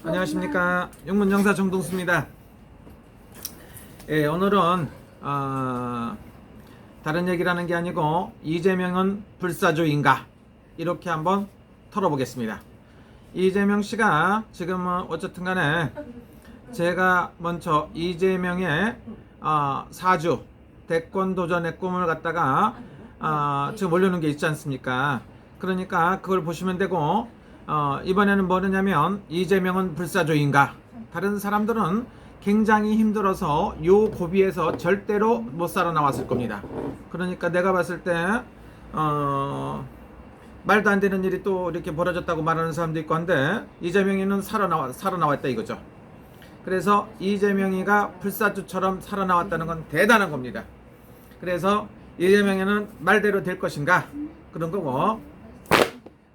안녕하십니까. 영문영사 정동수입니다. 오늘은 다른 얘기를 하는 게 아니고 이재명은 불사조인가 이렇게 한번 털어보겠습니다. 이재명 씨가 지금은 어쨌든 간에 제가 먼저 이재명의 사주 대권 도전의 꿈을 갖다가 지금 올려놓은 게 있지 않습니까? 그러니까 그걸 보시면 되고 이번에는 뭐냐면 이재명은 불사조인가. 다른 사람들은 굉장히 힘들어서 요 고비에서 절대로 못 살아나왔을 겁니다. 그러니까 내가 봤을 때 말도 안 되는 일이 또 이렇게 벌어졌다고 말하는 사람도 있고 한데 이재명이는 살아나왔다 이거죠. 그래서 이재명이가 불사조처럼 살아나왔다는 건 대단한 겁니다. 그래서 이재명이는 말대로 될 것인가 그런 거고,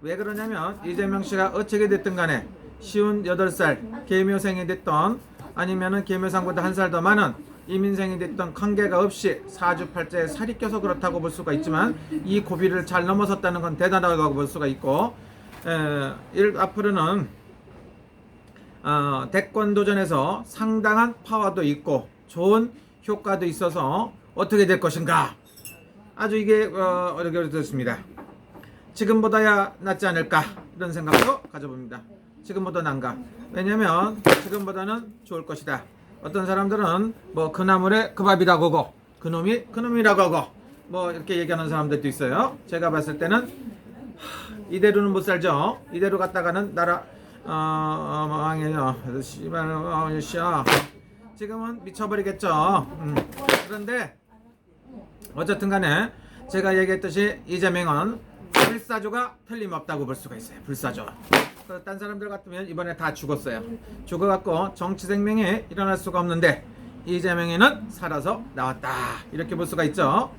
왜 그러냐면 이재명 씨가 어떻게 됐든 간에 쉬운 8살 계묘생이 됐던 아니면은 계묘상보다 한 살 더 많은 이민생이 됐던 관계가 없이 사주팔자에 살이 껴서 그렇다고 볼 수가 있지만 이 고비를 잘 넘어섰다는 건 대단하다고 볼 수가 있고, 앞으로는 대권 도전에서 상당한 파워도 있고 좋은 효과도 있어서 어떻게 될 것인가 아주 이게 어렵게 됐습니다. 지금보다야 낫지 않을까 이런 생각도 가져봅니다. 지금보다 난가. 왜냐면 지금보다는 좋을 것이다. 어떤 사람들은 뭐 그나물에 그 밥이라고 하고 그놈이 그놈이라고 하고 뭐 이렇게 얘기하는 사람들도 있어요. 제가 봤을 때는 이대로는 못 살죠. 이대로 갔다가는 나라 망해요. 씨발 씨야. 지금은 미쳐버리겠죠. 그런데 어쨌든 간에 제가 얘기했듯이 이재명은 불사조가 틀림없다고 볼 수가 있어요. 불사조. 딴 사람들 같으면 이번에 다 죽었어요. 죽어갖고 정치 생명이 일어날 수가 없는데 이재명이는 살아서 나왔다 이렇게 볼 수가 있죠.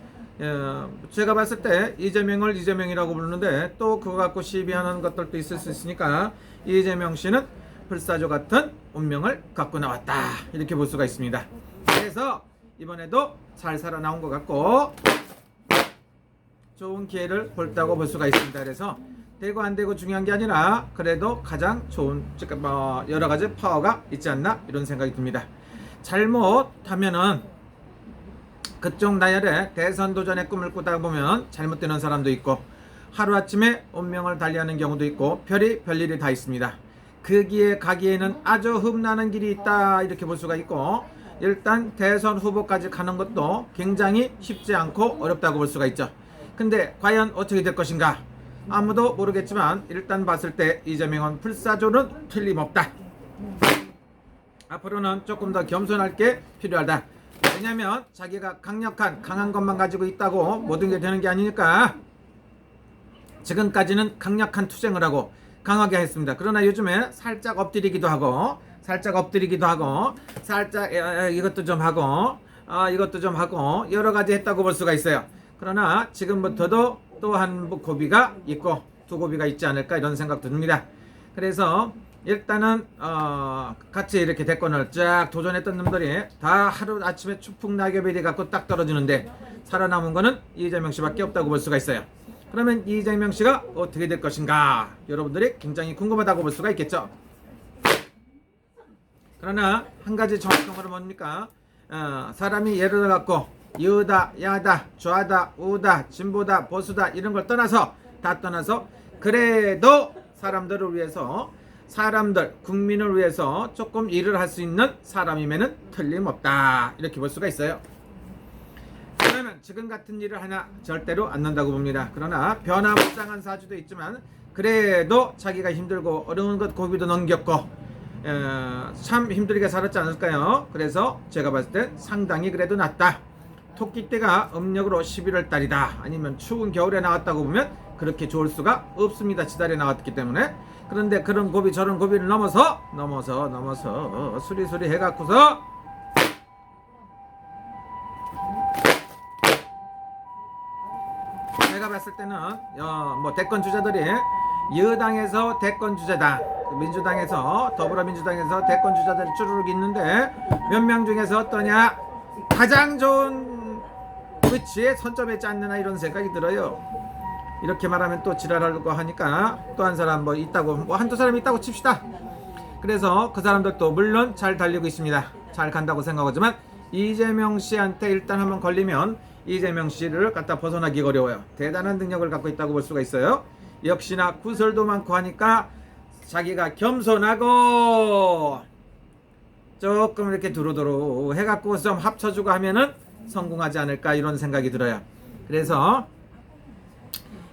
제가 봤을 때 이재명을 이재명이라고 부르는데 또 그거 갖고 시비하는 것들도 있을 수 있으니까 이재명 씨는 불사조 같은 운명을 갖고 나왔다 이렇게 볼 수가 있습니다. 그래서 이번에도 잘 살아나온 것 같고 좋은 기회를 볼다고 볼 수가 있습니다. 그래서 되고 안 되고 중요한 게 아니라 그래도 가장 좋은 여러 가지 파워가 있지 않나 이런 생각이 듭니다. 잘못하면은 그쪽 나열에 대선 도전의 꿈을 꾸다 보면 잘못되는 사람도 있고 하루아침에 운명을 달리하는 경우도 있고 별일이 다 있습니다. 그 길에 가기에는 아주 흠나는 길이 있다 이렇게 볼 수가 있고, 일단 대선 후보까지 가는 것도 굉장히 쉽지 않고 어렵다고 볼 수가 있죠. 근데 과연 어떻게 될 것인가 아무도 모르겠지만 일단 봤을 때 이재명은 불사조는 틀림없다. 앞으로는 조금 더 겸손할 게 필요하다. 왜냐면 자기가 강한 것만 가지고 있다고 모든 게 되는 게 아니니까 지금까지는 강력한 투쟁을 하고 강하게 했습니다. 그러나 요즘에 살짝 엎드리기도 하고 살짝 이것도 좀 하고 이것도 좀 하고 여러 가지 했다고 볼 수가 있어요. 그러나 지금부터도 또 한 고비가 있고 두 고비가 있지 않을까 이런 생각도 듭니다. 그래서 일단은 같이 이렇게 대권을 쫙 도전했던 놈들이 다 하루 아침에 추풍 낙엽이 돼 갖고 딱 떨어지는데 살아남은 거는 이재명 씨밖에 없다고 볼 수가 있어요. 그러면 이재명 씨가 어떻게 될 것인가 여러분들이 굉장히 궁금하다고 볼 수가 있겠죠. 그러나 한 가지 정확한 건 뭡니까? 사람이 예를 들어 갖고 여다 야다 좌다 우다 진보다 보수다 이런 걸 떠나서 그래도 사람들을 위해서 국민을 위해서 조금 일을 할 수 있는 사람이면은 틀림없다 이렇게 볼 수가 있어요. 그러면 지금 같은 일을 하나 절대로 안 난다고 봅니다. 그러나 변화무쌍한 사주도 있지만 그래도 자기가 힘들고 어려운 것 고비도 넘겼고 참 힘들게 살았지 않을까요? 그래서 제가 봤을 때 상당히 그래도 낫다. 토끼띠가 음력으로 11월 달이다 아니면 추운 겨울에 나왔다고 보면 그렇게 좋을 수가 없습니다. 지달에 나왔기 때문에. 그런데 그런 고비 저런 고비를 넘어서 수리수리 해갖고서 제가 봤을 때는 대권 주자들이 여당에서 대권 주자다, 민주당에서 더불어민주당에서 대권 주자들이 쭈르륵 있는데 몇 명 중에서 어떠냐 가장 좋은 위치에 선점했지 않느냐 이런 생각이 들어요. 이렇게 말하면 또 지랄하려고 하니까 또 한 사람 뭐 있다고, 뭐 한두 사람이 있다고 칩시다. 그래서 그 사람들도 물론 잘 달리고 있습니다. 잘 간다고 생각하지만 이재명 씨한테 일단 한번 걸리면 이재명 씨를 갖다 벗어나기 어려워요. 대단한 능력을 갖고 있다고 볼 수가 있어요. 역시나 구설도 많고 하니까 자기가 겸손하고 조금 이렇게 두루두루 해갖고 좀 합쳐주고 하면은 성공하지 않을까 이런 생각이 들어요. 그래서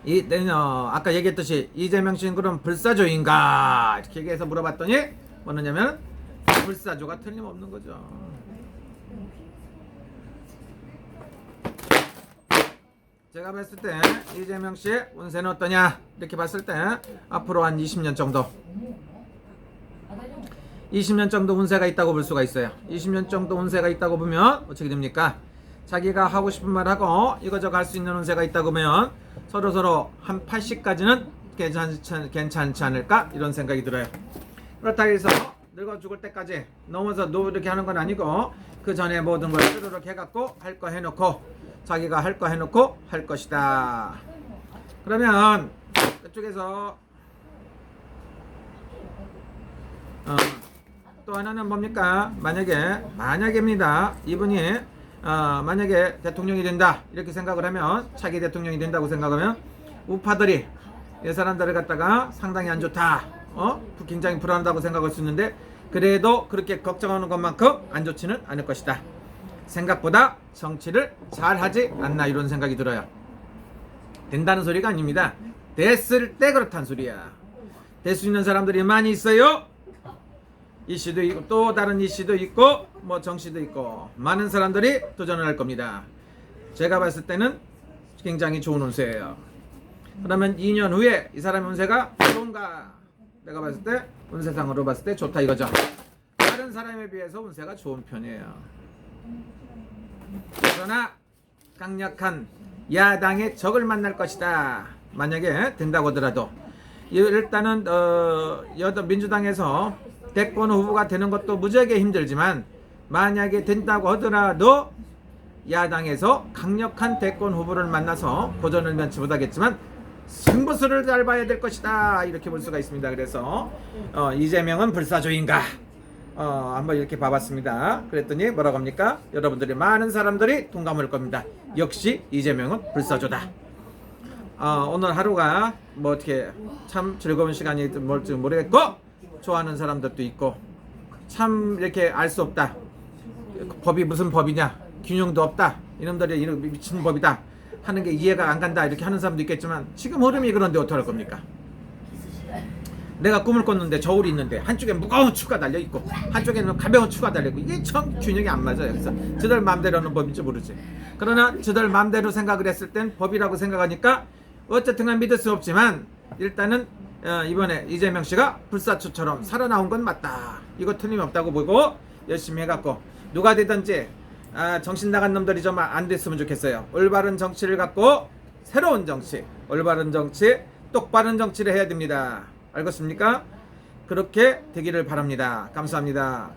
아까 얘기했듯이 이재명 씨는 그럼 불사조인가 이렇게 얘기해서 물어봤더니 뭐냐면 불사조가 틀림없는 거죠. 제가 봤을 때 이재명 씨의 운세는 어떠냐 이렇게 봤을 때 앞으로 한 20년 정도 20년 정도 운세가 있다고 볼 수가 있어요. 20년 정도 운세가 있다고 보면 어떻게 됩니까? 자기가 하고 싶은 말 하고 이거저거 할 수 있는 운세가 있다고 보면 서로 한 80까지는 괜찮지 않을까 이런 생각이 들어요. 그렇다 해서 늙어 죽을 때까지 넘어서 이렇게 하는 건 아니고 그 전에 모든 걸 뚜루룩 해갖고 할 거 해놓고 자기가 할 거 해놓고 할 것이다. 그러면 그쪽에서 또 하나는 뭡니까? 만약에입니다. 이분이 만약에 대통령이 된다 이렇게 생각을 하면 차기 대통령이 된다고 생각하면 우파들이 이 사람들을 갖다가 상당히 안 좋다 굉장히 불안하다고 생각할 수 있는데 그래도 그렇게 걱정하는 것만큼 안 좋지는 않을 것이다. 생각보다 정치를 잘하지 않나 이런 생각이 들어요. 된다는 소리가 아닙니다. 됐을 때 그렇다는 소리야. 될 수 있는 사람들이 많이 있어요. 이씨도 있고 또 다른 이씨도 있고 뭐 정씨도 있고 많은 사람들이 도전을 할 겁니다. 제가 봤을 때는 굉장히 좋은 운세예요. 그러면 2년 후에 이 사람의 운세가 좋은가? 내가 봤을 때 운세상으로 봤을 때 좋다 이거죠. 다른 사람에 비해서 운세가 좋은 편이에요. 그러나 강력한 야당의 적을 만날 것이다. 만약에 된다고 하더라도 일단은 민주당에서 대권 후보가 되는 것도 무지하게 힘들지만 만약에 된다고 하더라도 야당에서 강력한 대권 후보를 만나서 도전을 면치 못하겠지만 승부수를 잘 봐야 될 것이다 이렇게 볼 수가 있습니다. 그래서 이재명은 불사조인가 한번 이렇게 봐봤습니다. 그랬더니 뭐라고 합니까? 여러분들이 많은 사람들이 동감할 겁니다. 역시 이재명은 불사조다. 오늘 하루가 뭐 어떻게 참 즐거운 시간이 뭘지 모르겠고 좋아하는 사람들도 있고 참 이렇게 알 수 없다. 법이 무슨 법이냐? 균형도 없다. 이놈들이 이런 미친 법이다. 하는 게 이해가 안 간다. 이렇게 하는 사람도 있겠지만 지금 흐름이 그런데 어떡할 겁니까? 내가 꿈을 꿨는데 저울이 있는데 한쪽에 무거운 추가 달려 있고 한쪽에는 가벼운 추가 달려 있고 이게 참 균형이 안 맞아요. 그래서 저들 마음대로 하는 법인지 모르지. 그러나 저들 마음대로 생각을 했을 땐 법이라고 생각하니까 어쨌든 믿을 수 없지만 일단은 이번에 이재명 씨가 불사초처럼 살아나온 건 맞다. 이거 틀림없다고 보고 열심히 해갖고 누가 되든지 정신 나간 놈들이 좀 안 됐으면 좋겠어요. 올바른 정치를 갖고 새로운 정치, 올바른 정치, 똑바른 정치를 해야 됩니다. 알겠습니까? 그렇게 되기를 바랍니다. 감사합니다.